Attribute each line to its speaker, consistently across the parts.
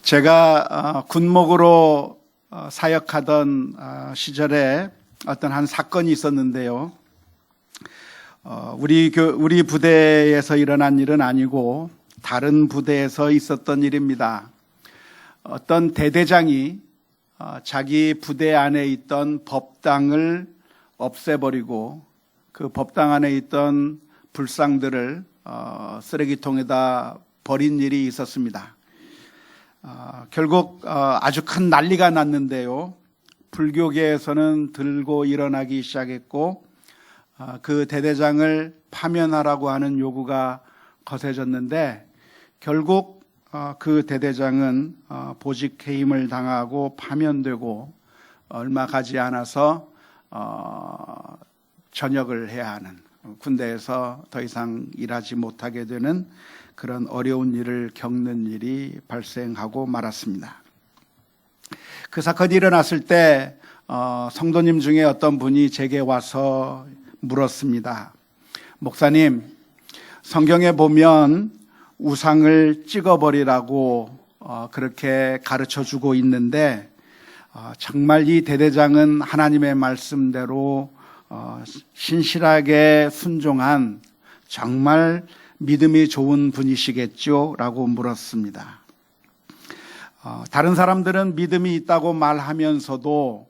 Speaker 1: 제가 군목으로 사역하던 시절에 어떤 한 사건이 있었는데요. 우리 부대에서 일어난 일은 아니고 다른 부대에서 있었던 일입니다. 어떤 대대장이 자기 부대 안에 있던 법당을 없애버리고 그 법당 안에 있던 불상들을 쓰레기통에다 버린 일이 있었습니다. 결국 아주 큰 난리가 났는데요. 불교계에서는 들고 일어나기 시작했고 그 대대장을 파면하라고 하는 요구가 거세졌는데 결국 그 대대장은 보직 해임을 당하고 파면되고 얼마 가지 않아서 전역을 해야 하는, 군대에서 더 이상 일하지 못하게 되는 그런 어려운 일을 겪는 일이 발생하고 말았습니다. 그 사건이 일어났을 때 성도님 중에 어떤 분이 제게 와서 물었습니다. 목사님, 성경에 보면 우상을 찍어버리라고 그렇게 가르쳐주고 있는데 정말 이 대대장은 하나님의 말씀대로 신실하게 순종한 정말 믿음이 좋은 분이시겠죠? 라고 물었습니다. 다른 사람들은 믿음이 있다고 말하면서도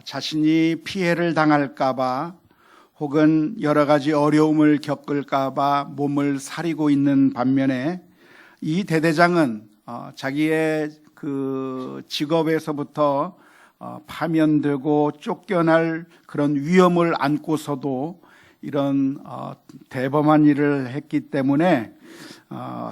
Speaker 1: 자신이 피해를 당할까봐 혹은 여러 가지 어려움을 겪을까봐 몸을 사리고 있는 반면에 이 대대장은 자기의 그 직업에서부터 파면되고 쫓겨날 그런 위험을 안고서도 이런 대범한 일을 했기 때문에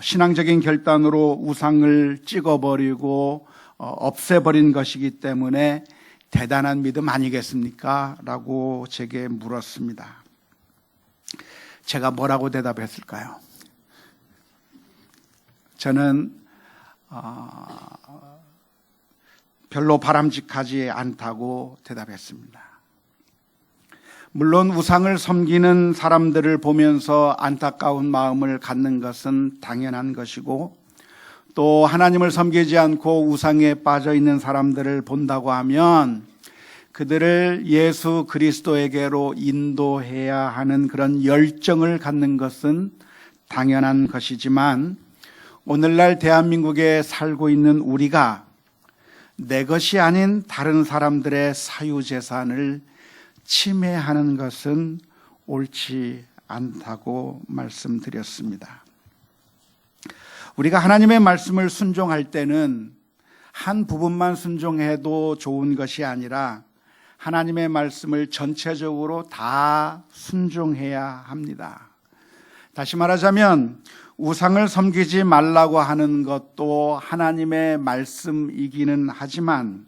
Speaker 1: 신앙적인 결단으로 우상을 찍어버리고 없애버린 것이기 때문에 대단한 믿음 아니겠습니까? 라고 제게 물었습니다. 제가 뭐라고 대답했을까요? 저는 별로 바람직하지 않다고 대답했습니다. 물론 우상을 섬기는 사람들을 보면서 안타까운 마음을 갖는 것은 당연한 것이고, 또 하나님을 섬기지 않고 우상에 빠져 있는 사람들을 본다고 하면 그들을 예수 그리스도에게로 인도해야 하는 그런 열정을 갖는 것은 당연한 것이지만, 오늘날 대한민국에 살고 있는 우리가 내 것이 아닌 다른 사람들의 사유재산을 침해하는 것은 옳지 않다고 말씀드렸습니다. 우리가 하나님의 말씀을 순종할 때는 한 부분만 순종해도 좋은 것이 아니라 하나님의 말씀을 전체적으로 다 순종해야 합니다. 다시 말하자면 우상을 섬기지 말라고 하는 것도 하나님의 말씀이기는 하지만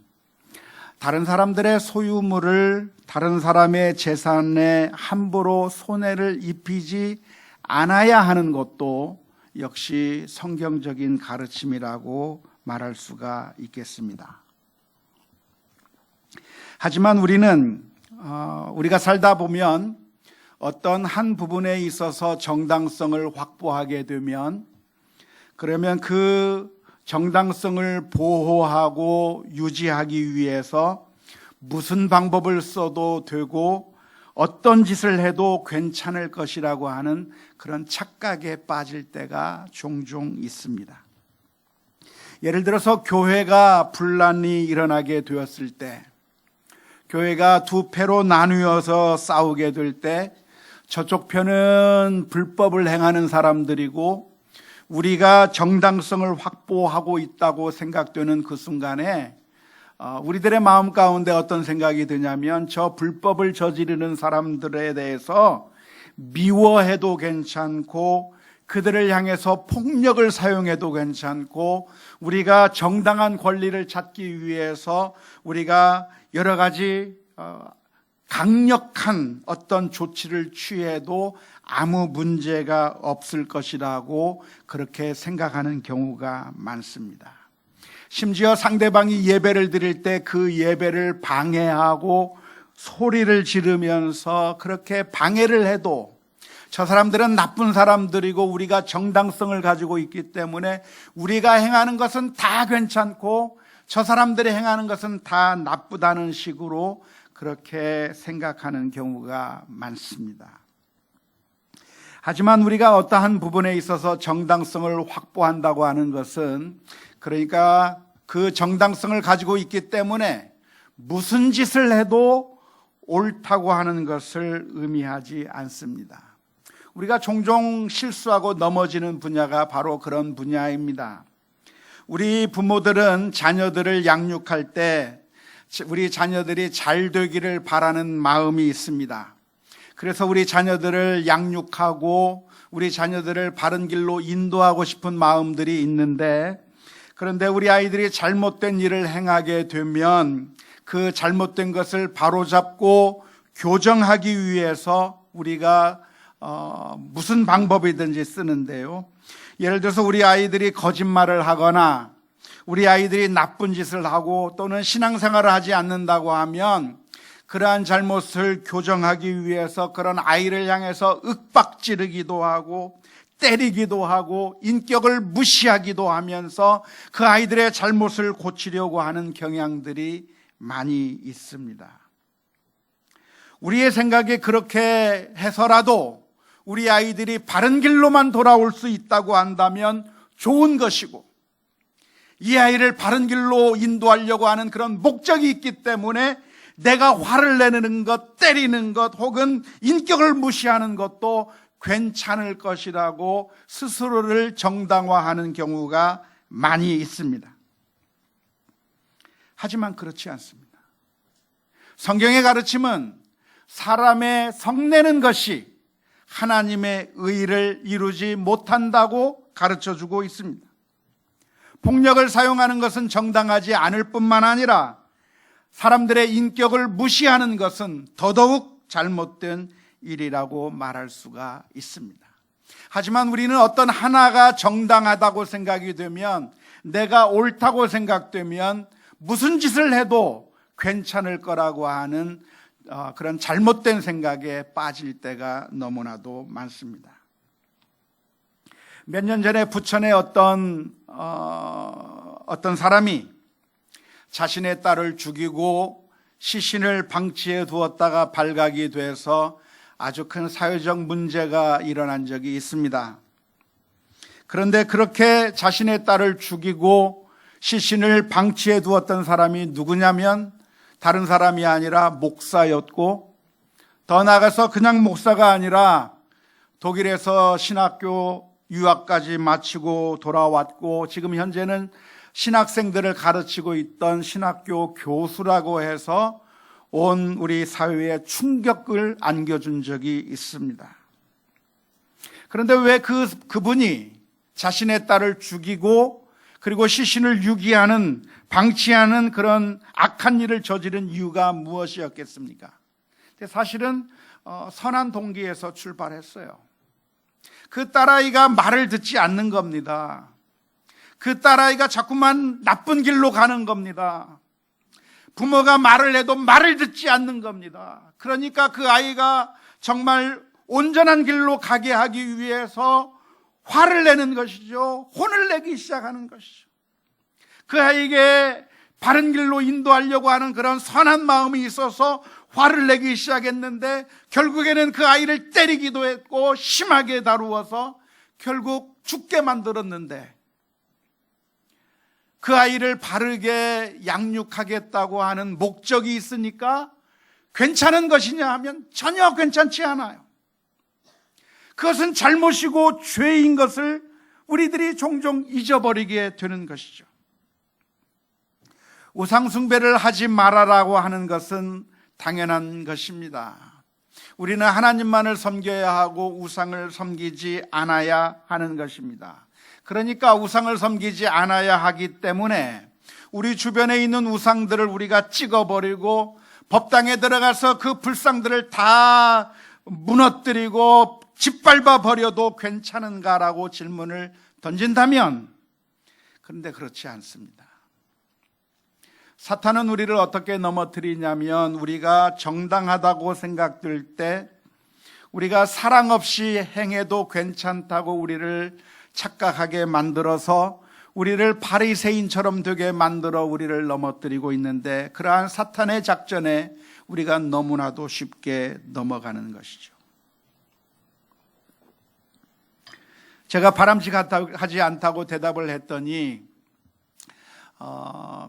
Speaker 1: 다른 사람들의 소유물을 다른 사람의 재산에 함부로 손해를 입히지 않아야 하는 것도 역시 성경적인 가르침이라고 말할 수가 있겠습니다. 하지만 우리가 살다 보면 어떤 한 부분에 있어서 정당성을 확보하게 되면 그러면 그 정당성을 보호하고 유지하기 위해서 무슨 방법을 써도 되고 어떤 짓을 해도 괜찮을 것이라고 하는 그런 착각에 빠질 때가 종종 있습니다. 예를 들어서 교회가 분란이 일어나게 되었을 때, 교회가 두 패로 나누어서 싸우게 될 때 저쪽 편은 불법을 행하는 사람들이고 우리가 정당성을 확보하고 있다고 생각되는 그 순간에 우리들의 마음 가운데 어떤 생각이 드냐면 저 불법을 저지르는 사람들에 대해서 미워해도 괜찮고 그들을 향해서 폭력을 사용해도 괜찮고 우리가 정당한 권리를 찾기 위해서 우리가 여러 가지 강력한 어떤 조치를 취해도 아무 문제가 없을 것이라고 그렇게 생각하는 경우가 많습니다. 심지어 상대방이 예배를 드릴 때 그 예배를 방해하고 소리를 지르면서 그렇게 방해를 해도 저 사람들은 나쁜 사람들이고 우리가 정당성을 가지고 있기 때문에 우리가 행하는 것은 다 괜찮고 저 사람들이 행하는 것은 다 나쁘다는 식으로 그렇게 생각하는 경우가 많습니다. 하지만 우리가 어떠한 부분에 있어서 정당성을 확보한다고 하는 것은, 그러니까 그 정당성을 가지고 있기 때문에 무슨 짓을 해도 옳다고 하는 것을 의미하지 않습니다. 우리가 종종 실수하고 넘어지는 분야가 바로 그런 분야입니다. 우리 부모들은 자녀들을 양육할 때 우리 자녀들이 잘 되기를 바라는 마음이 있습니다. 그래서 우리 자녀들을 양육하고 우리 자녀들을 바른 길로 인도하고 싶은 마음들이 있는데, 그런데 우리 아이들이 잘못된 일을 행하게 되면 그 잘못된 것을 바로잡고 교정하기 위해서 우리가 무슨 방법이든지 쓰는데요. 예를 들어서 우리 아이들이 거짓말을 하거나 우리 아이들이 나쁜 짓을 하고 또는 신앙생활을 하지 않는다고 하면 그러한 잘못을 교정하기 위해서 그런 아이를 향해서 윽박지르기도 하고 때리기도 하고 인격을 무시하기도 하면서 그 아이들의 잘못을 고치려고 하는 경향들이 많이 있습니다. 우리의 생각에 그렇게 해서라도 우리 아이들이 바른 길로만 돌아올 수 있다고 한다면 좋은 것이고, 이 아이를 바른 길로 인도하려고 하는 그런 목적이 있기 때문에 내가 화를 내는 것, 때리는 것 혹은 인격을 무시하는 것도 괜찮을 것이라고 스스로를 정당화하는 경우가 많이 있습니다. 하지만 그렇지 않습니다. 성경의 가르침은 사람의 성내는 것이 하나님의 의를 이루지 못한다고 가르쳐주고 있습니다. 폭력을 사용하는 것은 정당하지 않을 뿐만 아니라 사람들의 인격을 무시하는 것은 더더욱 잘못된 일이라고 말할 수가 있습니다. 하지만 우리는 어떤 하나가 정당하다고 생각이 되면, 내가 옳다고 생각되면 무슨 짓을 해도 괜찮을 거라고 하는 그런 잘못된 생각에 빠질 때가 너무나도 많습니다. 몇 년 전에 부천에 어떤 사람이 자신의 딸을 죽이고 시신을 방치해 두었다가 발각이 돼서 아주 큰 사회적 문제가 일어난 적이 있습니다. 그런데 그렇게 자신의 딸을 죽이고 시신을 방치해 두었던 사람이 누구냐면 다른 사람이 아니라 목사였고, 더 나아가서 그냥 목사가 아니라 독일에서 신학교 유학까지 마치고 돌아왔고 지금 현재는 신학생들을 가르치고 있던 신학교 교수라고 해서 온 우리 사회에 충격을 안겨준 적이 있습니다. 그런데 왜 그분이 자신의 딸을 죽이고 그리고 시신을 유기하는, 방치하는 그런 악한 일을 저지른 이유가 무엇이었겠습니까? 사실은 선한 동기에서 출발했어요. 그 딸아이가 말을 듣지 않는 겁니다. 그 딸아이가 자꾸만 나쁜 길로 가는 겁니다. 부모가 말을 해도 말을 듣지 않는 겁니다. 그러니까 그 아이가 정말 온전한 길로 가게 하기 위해서 화를 내는 것이죠. 혼을 내기 시작하는 것이죠. 그 아이에게 바른 길로 인도하려고 하는 그런 선한 마음이 있어서 화를 내기 시작했는데 결국에는 그 아이를 때리기도 했고 심하게 다루어서 결국 죽게 만들었는데, 그 아이를 바르게 양육하겠다고 하는 목적이 있으니까 괜찮은 것이냐 하면 전혀 괜찮지 않아요. 그것은 잘못이고 죄인 것을 우리들이 종종 잊어버리게 되는 것이죠. 우상숭배를 하지 말아라고 하는 것은 당연한 것입니다. 우리는 하나님만을 섬겨야 하고 우상을 섬기지 않아야 하는 것입니다. 그러니까 우상을 섬기지 않아야 하기 때문에 우리 주변에 있는 우상들을 우리가 찍어버리고 법당에 들어가서 그 불상들을 다 무너뜨리고 짓밟아 버려도 괜찮은가라고 질문을 던진다면, 그런데 그렇지 않습니다. 사탄은 우리를 어떻게 넘어뜨리냐면, 우리가 정당하다고 생각될 때 우리가 사랑 없이 행해도 괜찮다고 우리를 착각하게 만들어서 우리를 바리새인처럼 되게 만들어 우리를 넘어뜨리고 있는데, 그러한 사탄의 작전에 우리가 너무나도 쉽게 넘어가는 것이죠. 제가 바람직하지 않다고 대답을 했더니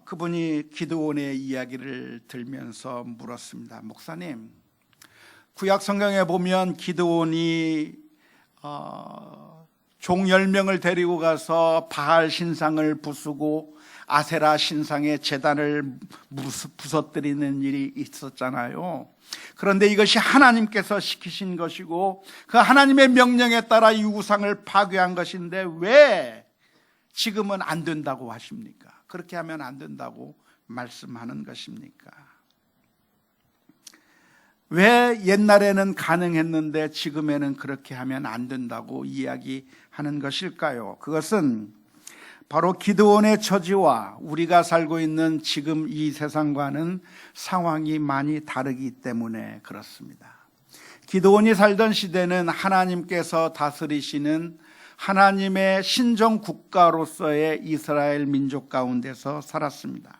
Speaker 1: 그분이 기드온의 이야기를 들면서 물었습니다. 목사님, 구약 성경에 보면 기드온이 종 10명을 데리고 가서 바알 신상을 부수고 아세라 신상의 제단을 부서뜨리는 일이 있었잖아요. 그런데 이것이 하나님께서 시키신 것이고 그 하나님의 명령에 따라 이 우상을 파괴한 것인데 왜 지금은 안 된다고 하십니까? 그렇게 하면 안 된다고 말씀하는 것입니까? 왜 옛날에는 가능했는데 지금에는 그렇게 하면 안 된다고 이야기하는 것일까요? 그것은 바로 기드온의 처지와 우리가 살고 있는 지금 이 세상과는 상황이 많이 다르기 때문에 그렇습니다. 기드온이 살던 시대는 하나님께서 다스리시는 하나님의 신정 국가로서의 이스라엘 민족 가운데서 살았습니다.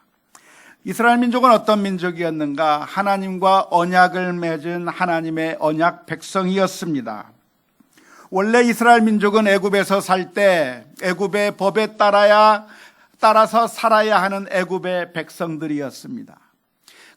Speaker 1: 이스라엘 민족은 어떤 민족이었는가? 하나님과 언약을 맺은 하나님의 언약 백성이었습니다. 원래 이스라엘 민족은 애굽에서 살 때 애굽의 법에 따라서 살아야 하는 애굽의 백성들이었습니다.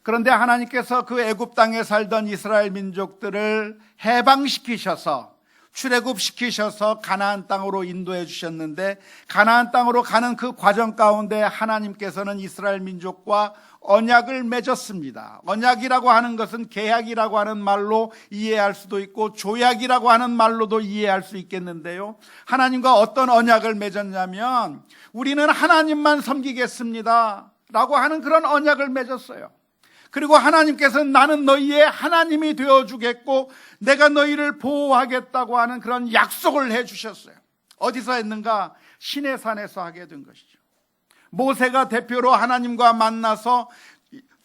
Speaker 1: 그런데 하나님께서 그 애굽 땅에 살던 이스라엘 민족들을 해방시키셔서 출애굽시키셔서 가나안 땅으로 인도해 주셨는데, 가나안 땅으로 가는 그 과정 가운데 하나님께서는 이스라엘 민족과 언약을 맺었습니다. 언약이라고 하는 것은 계약이라고 하는 말로 이해할 수도 있고 조약이라고 하는 말로도 이해할 수 있겠는데요, 하나님과 어떤 언약을 맺었냐면 우리는 하나님만 섬기겠습니다 라고 하는 그런 언약을 맺었어요. 그리고 하나님께서는 나는 너희의 하나님이 되어주겠고 내가 너희를 보호하겠다고 하는 그런 약속을 해주셨어요. 어디서 했는가? 시내산에서 하게 된 것이죠. 모세가 대표로 하나님과 만나서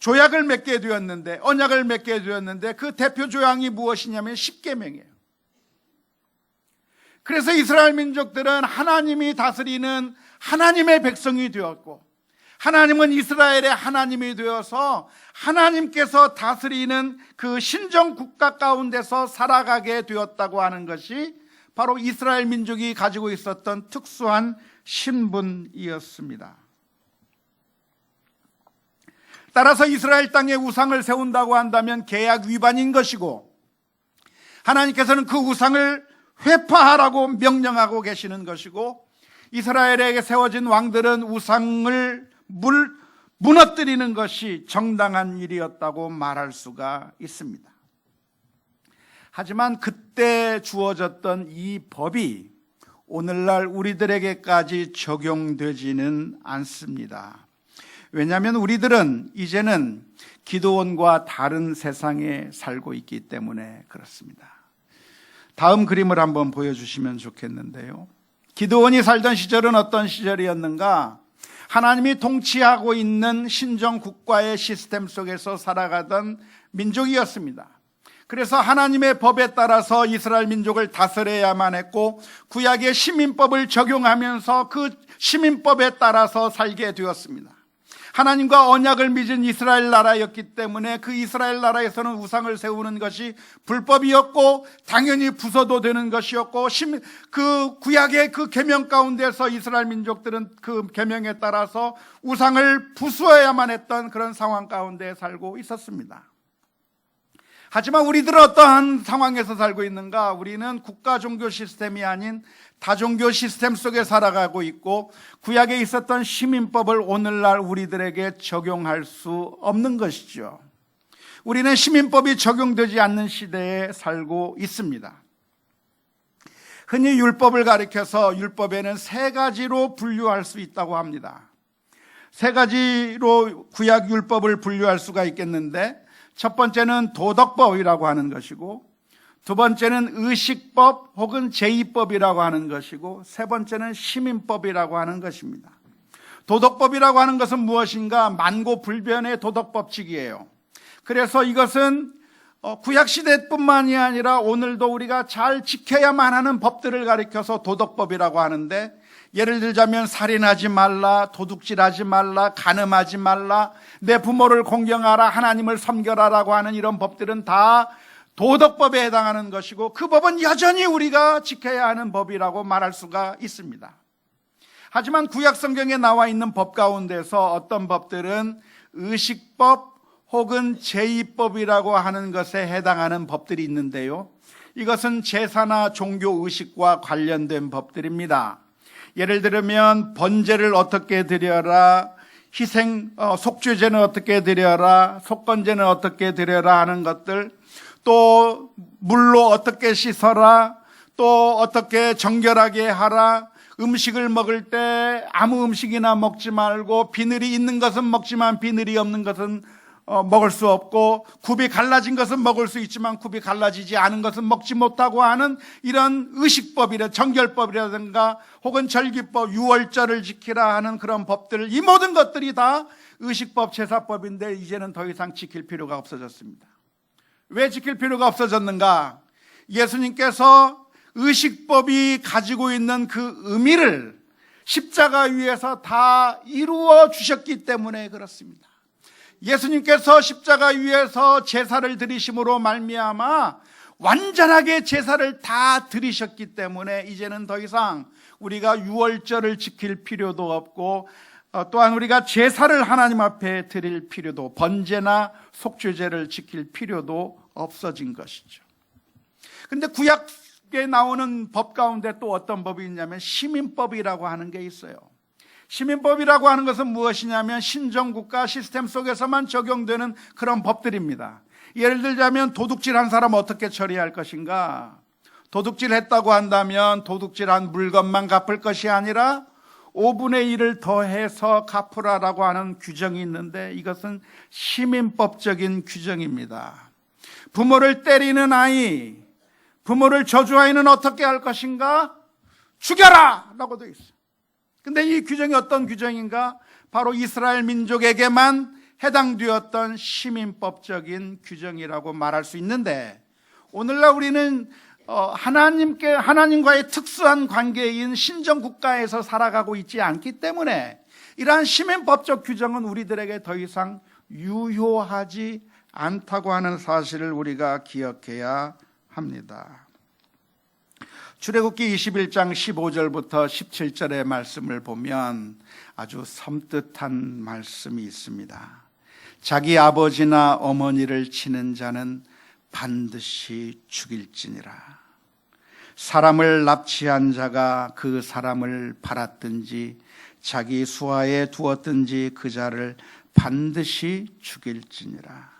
Speaker 1: 조약을 맺게 되었는데, 언약을 맺게 되었는데 그 대표 조약이 무엇이냐면 십계명이에요. 그래서 이스라엘 민족들은 하나님이 다스리는 하나님의 백성이 되었고, 하나님은 이스라엘의 하나님이 되어서 하나님께서 다스리는 그 신정 국가 가운데서 살아가게 되었다고 하는 것이 바로 이스라엘 민족이 가지고 있었던 특수한 신분이었습니다. 따라서 이스라엘 땅에 우상을 세운다고 한다면 계약 위반인 것이고, 하나님께서는 그 우상을 회파하라고 명령하고 계시는 것이고, 이스라엘에게 세워진 왕들은 우상을 무너뜨리는 것이 정당한 일이었다고 말할 수가 있습니다. 하지만 그때 주어졌던 이 법이 오늘날 우리들에게까지 적용되지는 않습니다. 왜냐하면 우리들은 이제는 기드온과 다른 세상에 살고 있기 때문에 그렇습니다. 다음 그림을 한번 보여주시면 좋겠는데요, 기드온이 살던 시절은 어떤 시절이었는가? 하나님이 통치하고 있는 신정 국가의 시스템 속에서 살아가던 민족이었습니다. 그래서 하나님의 법에 따라서 이스라엘 민족을 다스려야만 했고, 구약의 시민법을 적용하면서 그 시민법에 따라서 살게 되었습니다. 하나님과 언약을 맺은 이스라엘 나라였기 때문에 그 이스라엘 나라에서는 우상을 세우는 것이 불법이었고 당연히 부숴도 되는 것이었고, 그 구약의 그 계명 가운데서 이스라엘 민족들은 그 계명에 따라서 우상을 부수어야만 했던 그런 상황 가운데 살고 있었습니다. 하지만 우리들은 어떠한 상황에서 살고 있는가? 우리는 국가 종교 시스템이 아닌 다종교 시스템 속에 살아가고 있고, 구약에 있었던 시민법을 오늘날 우리들에게 적용할 수 없는 것이죠. 우리는 시민법이 적용되지 않는 시대에 살고 있습니다. 흔히 율법을 가리켜서 율법에는 세 가지로 분류할 수 있다고 합니다. 세 가지로 구약 율법을 분류할 수가 있겠는데, 첫 번째는 도덕법이라고 하는 것이고, 두 번째는 의식법 혹은 제의법이라고 하는 것이고, 세 번째는 시민법이라고 하는 것입니다. 도덕법이라고 하는 것은 무엇인가? 만고불변의 도덕법칙이에요. 그래서 이것은 구약시대뿐만이 아니라 오늘도 우리가 잘 지켜야만 하는 법들을 가리켜서 도덕법이라고 하는데, 예를 들자면 살인하지 말라, 도둑질하지 말라, 간음하지 말라, 내 부모를 공경하라, 하나님을 섬겨라라고 하는 이런 법들은 다 도덕법에 해당하는 것이고, 그 법은 여전히 우리가 지켜야 하는 법이라고 말할 수가 있습니다. 하지만 구약 성경에 나와 있는 법 가운데서 어떤 법들은 의식법 혹은 제의법이라고 하는 것에 해당하는 법들이 있는데요, 이것은 제사나 종교 의식과 관련된 법들입니다. 예를 들면 번제를 어떻게 드려라, 속죄제는 어떻게 드려라, 속건제는 어떻게 드려라 하는 것들, 또 물로 어떻게 씻어라, 또 어떻게 정결하게 하라, 음식을 먹을 때 아무 음식이나 먹지 말고 비늘이 있는 것은 먹지만 비늘이 없는 것은 먹을 수 없고, 굽이 갈라진 것은 먹을 수 있지만 굽이 갈라지지 않은 것은 먹지 못하고 하는 이런 의식법이라 정결법이라든가 혹은 절기법, 유월절을 지키라 하는 그런 법들, 이 모든 것들이 다 의식법, 제사법인데 이제는 더 이상 지킬 필요가 없어졌습니다. 왜 지킬 필요가 없어졌는가? 예수님께서 의식법이 가지고 있는 그 의미를 십자가 위에서 다 이루어 주셨기 때문에 그렇습니다. 예수님께서 십자가 위에서 제사를 드리심으로 말미암아 완전하게 제사를 다 드리셨기 때문에 이제는 더 이상 우리가 유월절을 지킬 필요도 없고, 또한 우리가 제사를 하나님 앞에 드릴 필요도, 번제나 속죄제를 지킬 필요도 없어진 것이죠. 그런데 구약에 나오는 법 가운데 또 어떤 법이 있냐면 시민법이라고 하는 게 있어요. 시민법이라고 하는 것은 무엇이냐면 신정국가 시스템 속에서만 적용되는 그런 법들입니다. 예를 들자면 도둑질한 사람 어떻게 처리할 것인가? 도둑질했다고 한다면 도둑질한 물건만 갚을 것이 아니라 5분의 1을 더해서 갚으라라고 하는 규정이 있는데, 이것은 시민법적인 규정입니다. 부모를 때리는 아이, 부모를 저주아이는 어떻게 할 것인가? 죽여라! 라고 되어 있어요. 근데 이 규정이 어떤 규정인가? 바로 이스라엘 민족에게만 해당되었던 시민법적인 규정이라고 말할 수 있는데, 오늘날 우리는 하나님과의 특수한 관계인 신정국가에서 살아가고 있지 않기 때문에 이러한 시민법적 규정은 우리들에게 더 이상 유효하지 않다고 하는 사실을 우리가 기억해야 합니다. 출애굽기 21장 15절부터 17절의 말씀을 보면 아주 섬뜩한 말씀이 있습니다. 자기 아버지나 어머니를 치는 자는 반드시 죽일지니라. 사람을 납치한 자가 그 사람을 팔았든지 자기 수하에 두었든지 그 자를 반드시 죽일지니라.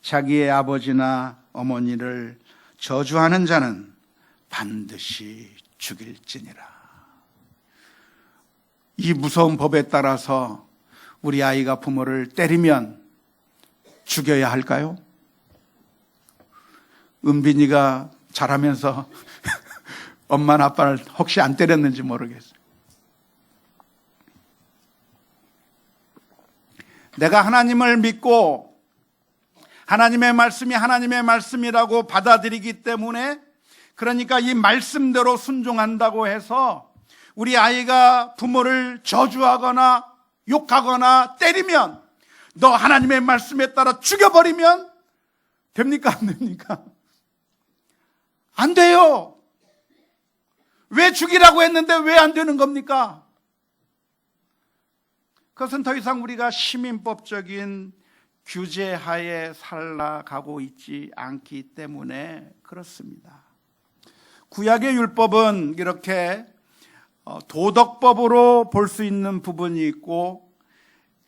Speaker 1: 자기의 아버지나 어머니를 저주하는 자는 반드시 죽일지니라. 이 무서운 법에 따라서 우리 아이가 부모를 때리면 죽여야 할까요? 은빈이가 자라면서 엄마나 아빠를 혹시 안 때렸는지 모르겠어요. 내가 하나님을 믿고 하나님의 말씀이 하나님의 말씀이라고 받아들이기 때문에, 그러니까 이 말씀대로 순종한다고 해서 우리 아이가 부모를 저주하거나 욕하거나 때리면 너 하나님의 말씀에 따라 죽여버리면 됩니까? 안 됩니까? 안 돼요. 왜 죽이라고 했는데 왜 안 되는 겁니까? 그것은 더 이상 우리가 시민법적인 규제하에 살아가고 있지 않기 때문에 그렇습니다. 구약의 율법은 이렇게 도덕법으로 볼 수 있는 부분이 있고,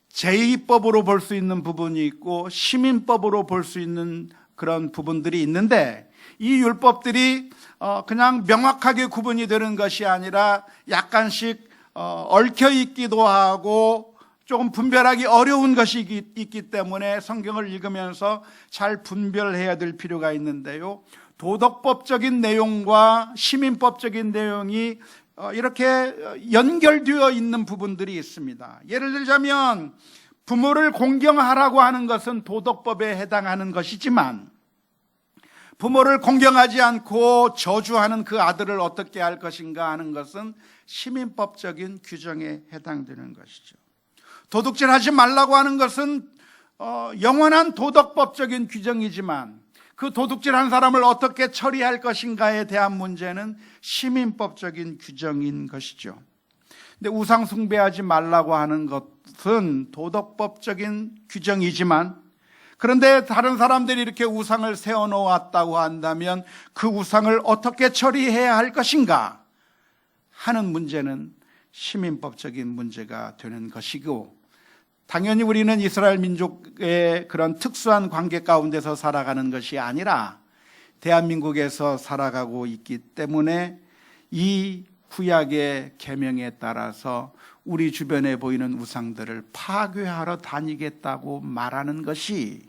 Speaker 1: 제의법으로 볼 수 있는 부분이 있고, 시민법으로 볼 수 있는 그런 부분들이 있는데, 이 율법들이 그냥 명확하게 구분이 되는 것이 아니라 약간씩 얽혀 있기도 하고 조금 분별하기 어려운 것이 있기 때문에 성경을 읽으면서 잘 분별해야 될 필요가 있는데요, 도덕법적인 내용과 시민법적인 내용이 이렇게 연결되어 있는 부분들이 있습니다. 예를 들자면 부모를 공경하라고 하는 것은 도덕법에 해당하는 것이지만, 부모를 공경하지 않고 저주하는 그 아들을 어떻게 할 것인가 하는 것은 시민법적인 규정에 해당되는 것이죠. 도둑질하지 말라고 하는 것은 영원한 도덕법적인 규정이지만 그 도둑질한 사람을 어떻게 처리할 것인가에 대한 문제는 시민법적인 규정인 것이죠. 근데 우상 숭배하지 말라고 하는 것은 도덕법적인 규정이지만, 그런데 다른 사람들이 이렇게 우상을 세워놓았다고 한다면 그 우상을 어떻게 처리해야 할 것인가 하는 문제는 시민법적인 문제가 되는 것이고, 당연히 우리는 이스라엘 민족의 그런 특수한 관계 가운데서 살아가는 것이 아니라 대한민국에서 살아가고 있기 때문에 이 구약의 계명에 따라서 우리 주변에 보이는 우상들을 파괴하러 다니겠다고 말하는 것이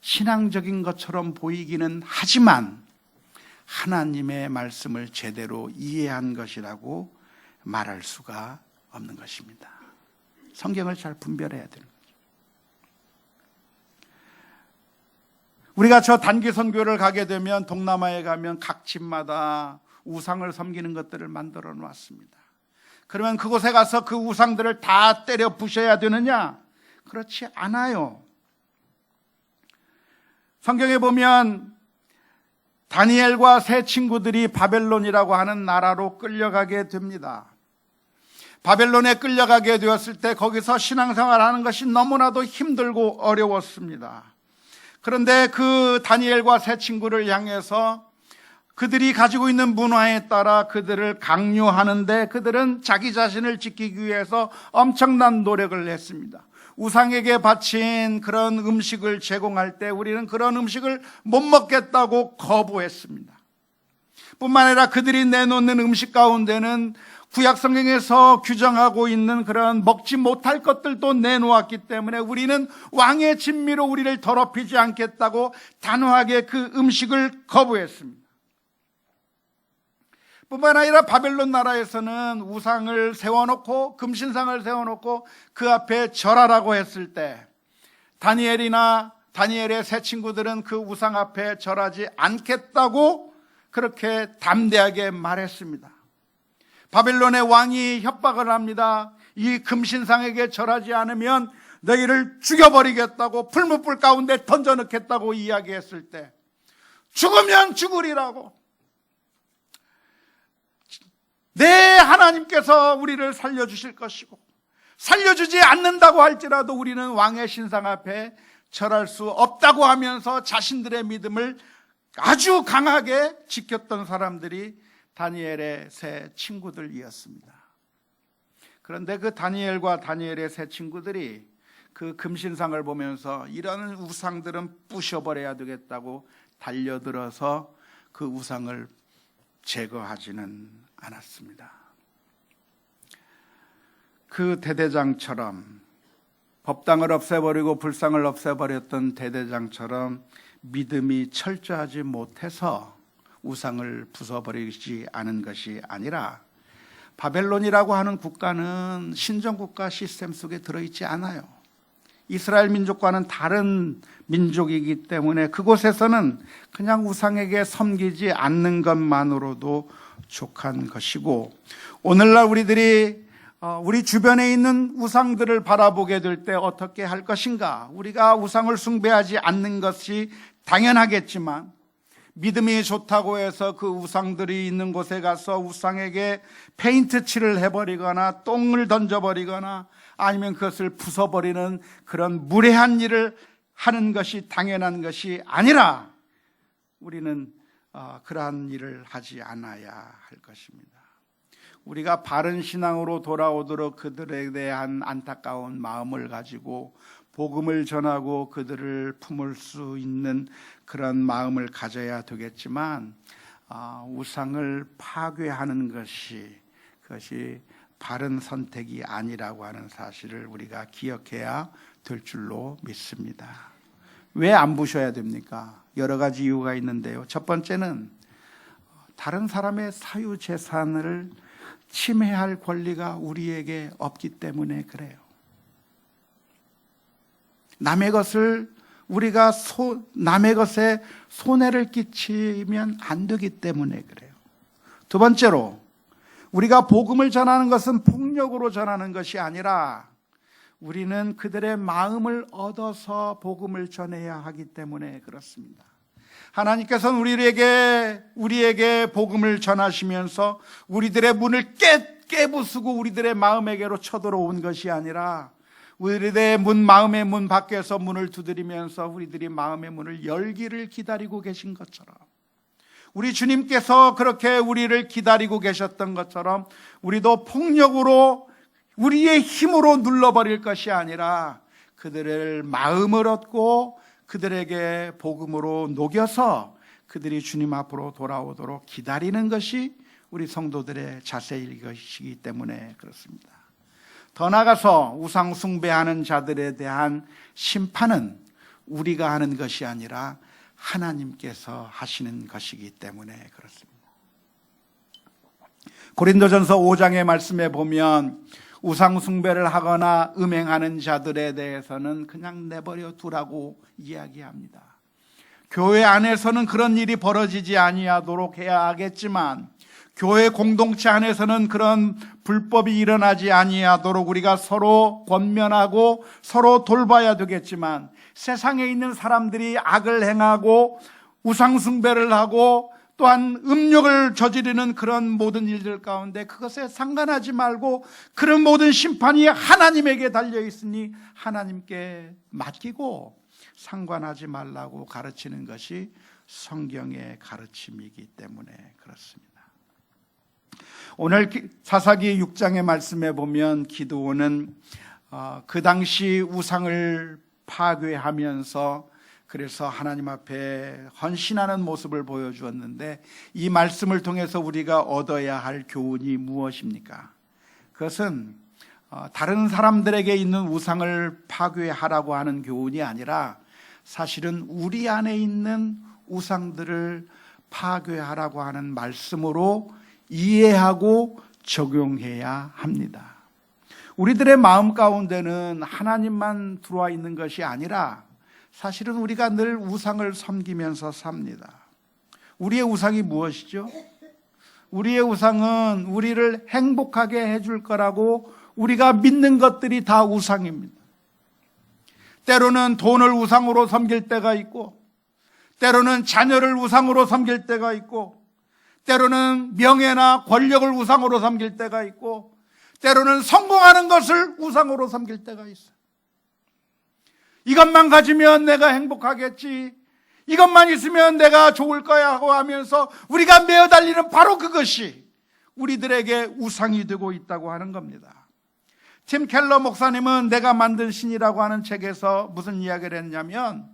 Speaker 1: 신앙적인 것처럼 보이기는 하지만 하나님의 말씀을 제대로 이해한 것이라고 말할 수가 없는 것입니다. 성경을 잘 분별해야 되는 거죠. 우리가 저 단기 선교를 가게 되면 동남아에 가면 각 집마다 우상을 섬기는 것들을 만들어 놨습니다. 그러면 그곳에 가서 그 우상들을 다 때려 부셔야 되느냐? 그렇지 않아요. 성경에 보면 다니엘과 세 친구들이 바벨론이라고 하는 나라로 끌려가게 됩니다. 바벨론에 끌려가게 되었을 때 거기서 신앙생활하는 것이 너무나도 힘들고 어려웠습니다. 그런데 그 다니엘과 세 친구를 향해서 그들이 가지고 있는 문화에 따라 그들을 강요하는데 그들은 자기 자신을 지키기 위해서 엄청난 노력을 했습니다. 우상에게 바친 그런 음식을 제공할 때 우리는 그런 음식을 못 먹겠다고 거부했습니다. 뿐만 아니라 그들이 내놓는 음식 가운데는 구약 성경에서 규정하고 있는 그런 먹지 못할 것들도 내놓았기 때문에 우리는 왕의 진미로 우리를 더럽히지 않겠다고 단호하게 그 음식을 거부했습니다. 뿐만 아니라 바벨론 나라에서는 우상을 세워놓고 금신상을 세워놓고 그 앞에 절하라고 했을 때 다니엘의 세 친구들은 그 우상 앞에 절하지 않겠다고 그렇게 담대하게 말했습니다. 바벨론의 왕이 협박을 합니다. 이 금신상에게 절하지 않으면 너희를 죽여버리겠다고 풀무불 가운데 던져넣겠다고 이야기했을 때 죽으면 죽으리라고, 내 하나님께서 우리를 살려주실 것이고 살려주지 않는다고 할지라도 우리는 왕의 신상 앞에 절할 수 없다고 하면서 자신들의 믿음을 아주 강하게 지켰던 사람들이 다니엘의 세 친구들이었습니다. 그런데 그 다니엘과 다니엘의 세 친구들이 그 금신상을 보면서 이런 우상들은 부셔버려야 되겠다고 달려들어서 그 우상을 제거하지는 않았습니다. 그 대대장처럼 법당을 없애버리고 불상을 없애버렸던 대대장처럼 믿음이 철저하지 못해서 우상을 부숴버리지 않은 것이 아니라 바벨론이라고 하는 국가는 신정국가 시스템 속에 들어있지 않아요. 이스라엘 민족과는 다른 민족이기 때문에 그곳에서는 그냥 우상에게 섬기지 않는 것만으로도 족한 것이고, 오늘날 우리들이 우리 주변에 있는 우상들을 바라보게 될 때 어떻게 할 것인가? 우리가 우상을 숭배하지 않는 것이 당연하겠지만 믿음이 좋다고 해서 그 우상들이 있는 곳에 가서 우상에게 페인트 칠을 해버리거나 똥을 던져버리거나 아니면 그것을 부숴버리는 그런 무례한 일을 하는 것이 당연한 것이 아니라 우리는 그러한 일을 하지 않아야 할 것입니다. 우리가 바른 신앙으로 돌아오도록 그들에 대한 안타까운 마음을 가지고 복음을 전하고 그들을 품을 수 있는 그런 마음을 가져야 되겠지만 우상을 파괴하는 그것이 바른 선택이 아니라고 하는 사실을 우리가 기억해야 될 줄로 믿습니다. 왜 안 부셔야 됩니까? 여러 가지 이유가 있는데요. 첫 번째는 다른 사람의 사유재산을 침해할 권리가 우리에게 없기 때문에 그래요. 남의 것을 우리가 남의 것에 손해를 끼치면 안 되기 때문에 그래요. 두 번째로, 우리가 복음을 전하는 것은 폭력으로 전하는 것이 아니라 우리는 그들의 마음을 얻어서 복음을 전해야 하기 때문에 그렇습니다. 하나님께서는 우리에게 복음을 전하시면서 우리들의 문을 깨부수고 우리들의 마음에게로 쳐들어온 것이 아니라 우리들의 마음의 문 밖에서 문을 두드리면서 우리들이 마음의 문을 열기를 기다리고 계신 것처럼, 우리 주님께서 그렇게 우리를 기다리고 계셨던 것처럼 우리도 폭력으로 우리의 힘으로 눌러버릴 것이 아니라 그들의 마음을 얻고 그들에게 복음으로 녹여서 그들이 주님 앞으로 돌아오도록 기다리는 것이 우리 성도들의 자세일 것이기 때문에 그렇습니다. 더 나아가서 우상 숭배하는 자들에 대한 심판은 우리가 하는 것이 아니라 하나님께서 하시는 것이기 때문에 그렇습니다. 고린도전서 5장의 말씀에 보면 우상 숭배를 하거나 음행하는 자들에 대해서는 그냥 내버려 두라고 이야기합니다. 교회 안에서는 그런 일이 벌어지지 아니하도록 해야 하겠지만 교회 공동체 안에서는 그런 불법이 일어나지 아니하도록 우리가 서로 권면하고 서로 돌봐야 되겠지만, 세상에 있는 사람들이 악을 행하고 우상 숭배를 하고 또한 음욕을 저지르는 그런 모든 일들 가운데 그것에 상관하지 말고 그런 모든 심판이 하나님에게 달려 있으니 하나님께 맡기고 상관하지 말라고 가르치는 것이 성경의 가르침이기 때문에 그렇습니다. 오늘 사사기 6장의 말씀에 보면 기드온은 그 당시 우상을 파괴하면서 그래서 하나님 앞에 헌신하는 모습을 보여주었는데, 이 말씀을 통해서 우리가 얻어야 할 교훈이 무엇입니까? 그것은 다른 사람들에게 있는 우상을 파괴하라고 하는 교훈이 아니라 사실은 우리 안에 있는 우상들을 파괴하라고 하는 말씀으로 이해하고 적용해야 합니다. 우리들의 마음 가운데는 하나님만 들어와 있는 것이 아니라 사실은 우리가 늘 우상을 섬기면서 삽니다. 우리의 우상이 무엇이죠? 우리의 우상은 우리를 행복하게 해줄 거라고 우리가 믿는 것들이 다 우상입니다. 때로는 돈을 우상으로 섬길 때가 있고, 때로는 자녀를 우상으로 섬길 때가 있고, 때로는 명예나 권력을 우상으로 섬길 때가 있고, 때로는 성공하는 것을 우상으로 섬길 때가 있어요. 이것만 가지면 내가 행복하겠지, 이것만 있으면 내가 좋을 거야 하고 하면서 우리가 매어 달리는 바로 그것이 우리들에게 우상이 되고 있다고 하는 겁니다. 팀 켈러 목사님은 내가 만든 신이라고 하는 책에서 무슨 이야기를 했냐면,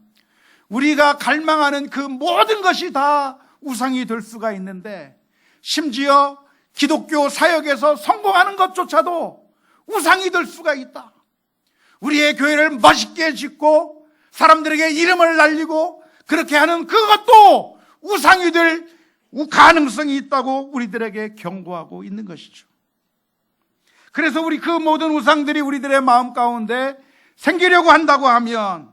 Speaker 1: 우리가 갈망하는 그 모든 것이 다 우상이 될 수가 있는데, 심지어 기독교 사역에서 성공하는 것조차도 우상이 될 수가 있다. 우리의 교회를 멋있게 짓고 사람들에게 이름을 날리고 그렇게 하는 그것도 우상이 될 가능성이 있다고 우리들에게 경고하고 있는 것이죠. 그래서 우리 그 모든 우상들이 우리들의 마음 가운데 생기려고 한다고 하면,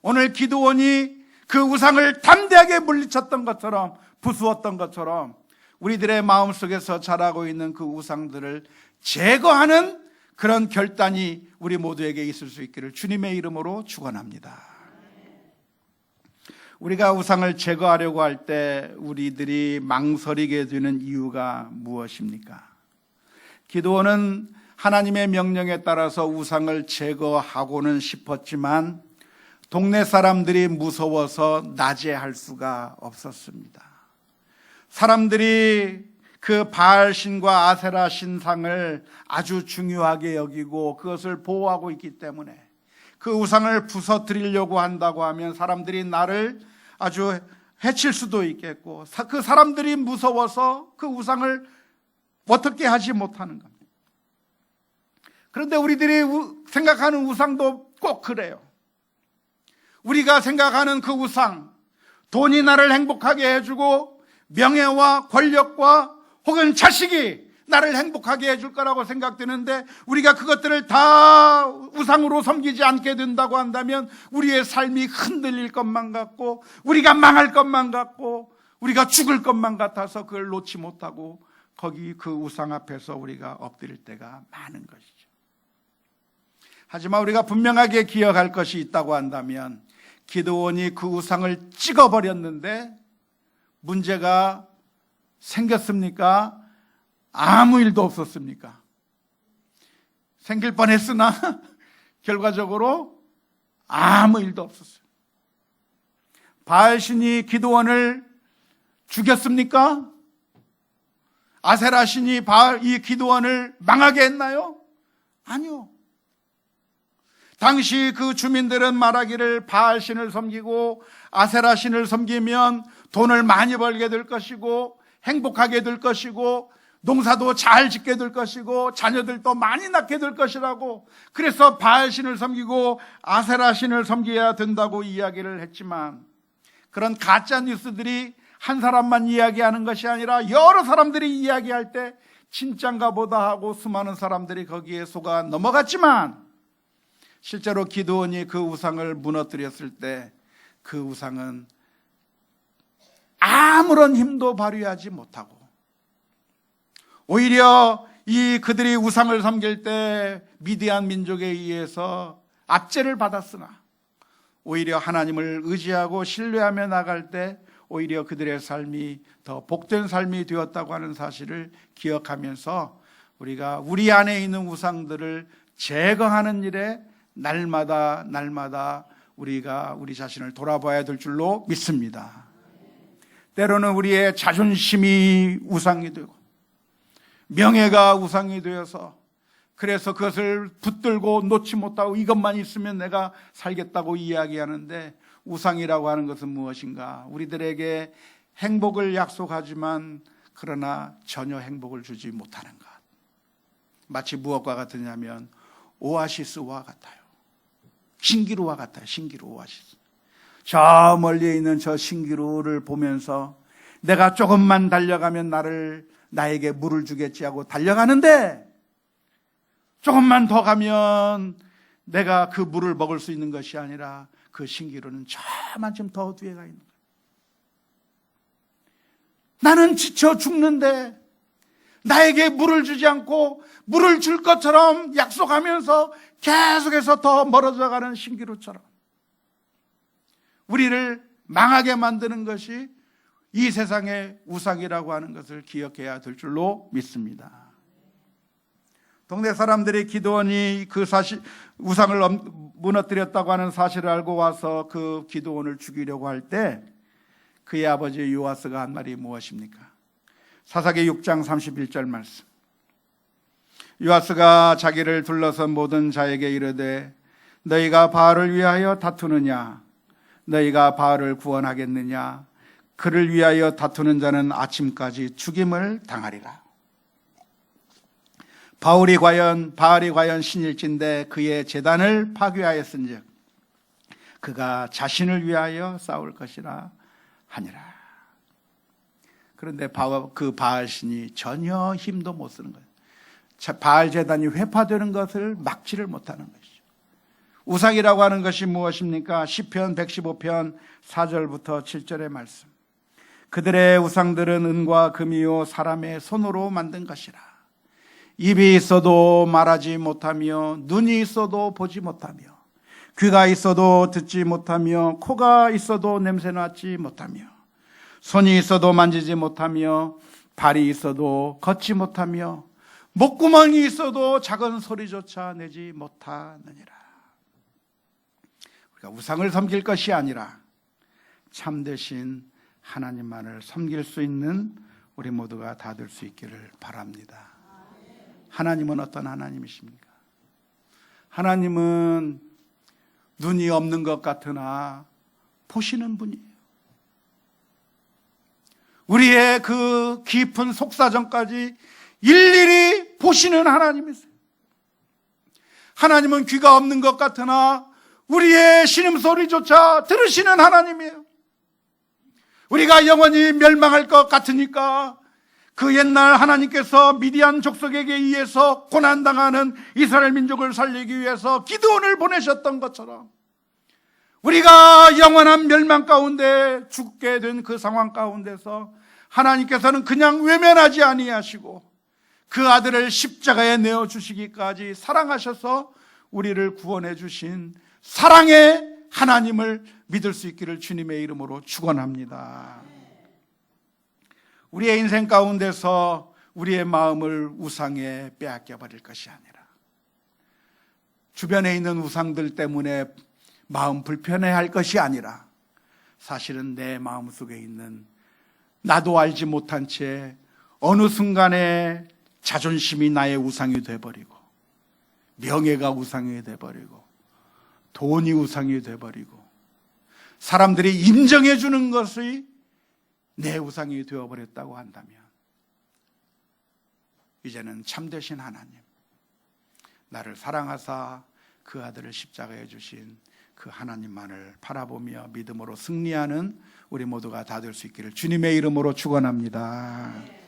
Speaker 1: 오늘 기드온이 그 우상을 담대하게 물리쳤던 것처럼, 부수었던 것처럼 우리들의 마음속에서 자라고 있는 그 우상들을 제거하는 그런 결단이 우리 모두에게 있을 수 있기를 주님의 이름으로 축원합니다. 우리가 우상을 제거하려고 할 때 우리들이 망설이게 되는 이유가 무엇입니까? 기드온은 하나님의 명령에 따라서 우상을 제거하고는 싶었지만 동네 사람들이 무서워서 낮에 할 수가 없었습니다. 사람들이 그 바알 신과 아세라 신상을 아주 중요하게 여기고 그것을 보호하고 있기 때문에 그 우상을 부서뜨리려고 한다고 하면 사람들이 나를 아주 해칠 수도 있겠고, 그 사람들이 무서워서 그 우상을 어떻게 하지 못하는 겁니다. 그런데 우리들이 생각하는 우상도 꼭 그래요. 우리가 생각하는 그 우상, 돈이 나를 행복하게 해주고 명예와 권력과 혹은 자식이 나를 행복하게 해줄 거라고 생각되는데 우리가 그것들을 다 우상으로 섬기지 않게 된다고 한다면 우리의 삶이 흔들릴 것만 같고 우리가 망할 것만 같고 우리가 죽을 것만 같아서 그걸 놓지 못하고 거기 그 우상 앞에서 우리가 엎드릴 때가 많은 것이죠. 하지만 우리가 분명하게 기억할 것이 있다고 한다면 기드온이 그 우상을 찍어버렸는데 문제가 생겼습니까? 아무 일도 없었습니까? 생길 뻔했으나 결과적으로 아무 일도 없었어요. 바알신이 기드온을 죽였습니까? 아세라 신이 이 기드온을 망하게 했나요? 아니요. 당시 그 주민들은 말하기를 바알신을 섬기고 아세라 신을 섬기면 돈을 많이 벌게 될 것이고 행복하게 될 것이고 농사도 잘 짓게 될 것이고 자녀들도 많이 낳게 될 것이라고, 그래서 바알신을 섬기고 아세라 신을 섬겨야 된다고 이야기를 했지만 그런 가짜 뉴스들이 한 사람만 이야기하는 것이 아니라 여러 사람들이 이야기할 때 진짠가 보다 하고 수많은 사람들이 거기에 속아 넘어갔지만 실제로 기드온이 그 우상을 무너뜨렸을 때 그 우상은 아무런 힘도 발휘하지 못하고 오히려 그들이 우상을 섬길 때 미디안 민족에 의해서 압제를 받았으나 오히려 하나님을 의지하고 신뢰하며 나갈 때 오히려 그들의 삶이 더 복된 삶이 되었다고 하는 사실을 기억하면서 우리가 우리 안에 있는 우상들을 제거하는 일에 날마다 우리가 우리 자신을 돌아봐야 될 줄로 믿습니다. 때로는 우리의 자존심이 우상이 되고 명예가 우상이 되어서 그래서 그것을 붙들고 놓지 못하고 이것만 있으면 내가 살겠다고 이야기하는데, 우상이라고 하는 것은 무엇인가? 우리들에게 행복을 약속하지만 그러나 전혀 행복을 주지 못하는 것. 마치 무엇과 같으냐면 오아시스와 같아요. 신기루와 같아요. 신기루, 오아시스. 저 멀리에 있는 저 신기루를 보면서 내가 조금만 달려가면 나에게 물을 주겠지 하고 달려가는데 조금만 더 가면 내가 그 물을 먹을 수 있는 것이 아니라 그 신기루는 저만큼 더 뒤에 가 있는 거예요. 나는 지쳐 죽는데 나에게 물을 주지 않고 물을 줄 것처럼 약속하면서 계속해서 더 멀어져 가는 신기루처럼 우리를 망하게 만드는 것이 이 세상의 우상이라고 하는 것을 기억해야 될 줄로 믿습니다. 동네 사람들이 기드온이 그 우상을 무너뜨렸다고 하는 사실을 알고 와서 그 기드온을 죽이려고 할 때 그의 아버지 요아스가 한 말이 무엇입니까? 사사기 6장 31절 말씀. 요아스가 자기를 둘러선 모든 자에게 이르되 너희가 바알을 위하여 다투느냐? 너희가 바알을 구원하겠느냐? 그를 위하여 다투는 자는 아침까지 죽임을 당하리라. 바알이 과연 신일진데 그의 제단을 파괴하였은즉 그가 자신을 위하여 싸울 것이라 하니라. 그런데 그 바알 신이 전혀 힘도 못 쓰는 거예요. 바알 제단이 회파되는 것을 막지를 못하는 것이죠. 우상이라고 하는 것이 무엇입니까? 시편 115편 4절부터 7절의 말씀. 그들의 우상들은 은과 금이요 사람의 손으로 만든 것이라. 입이 있어도 말하지 못하며 눈이 있어도 보지 못하며 귀가 있어도 듣지 못하며 코가 있어도 냄새 맡지 못하며 손이 있어도 만지지 못하며 발이 있어도 걷지 못하며 목구멍이 있어도 작은 소리조차 내지 못하느니라. 우리가 우상을 섬길 것이 아니라 참되신 하나님만을 섬길 수 있는 우리 모두가 다 될 수 있기를 바랍니다. 하나님은 어떤 하나님이십니까? 하나님은 눈이 없는 것 같으나 보시는 분이에요. 우리의 그 깊은 속사정까지 일일이 보시는 하나님이세요. 하나님은 귀가 없는 것 같으나 우리의 신음소리조차 들으시는 하나님이에요. 우리가 영원히 멸망할 것 같으니까 그 옛날 하나님께서 미디안 족속에게 의해서 고난당하는 이스라엘 민족을 살리기 위해서 기드온을 보내셨던 것처럼 우리가 영원한 멸망 가운데 죽게 된 그 상황 가운데서 하나님께서는 그냥 외면하지 아니하시고 그 아들을 십자가에 내어주시기까지 사랑하셔서 우리를 구원해 주신 사랑의 하나님을 믿을 수 있기를 주님의 이름으로 축원합니다. 우리의 인생 가운데서 우리의 마음을 우상에 빼앗겨 버릴 것이 아니라 주변에 있는 우상들 때문에 마음 불편해할 것이 아니라 사실은 내 마음속에 있는 나도 알지 못한 채 어느 순간에 자존심이 나의 우상이 돼버리고 명예가 우상이 돼버리고 돈이 우상이 돼버리고 사람들이 인정해 주는 것이 내 우상이 되어버렸다고 한다면 이제는 참되신 하나님, 나를 사랑하사 그 아들을 십자가에 주신 그 하나님만을 바라보며 믿음으로 승리하는 우리 모두가 다 될 수 있기를 주님의 이름으로 축원합니다.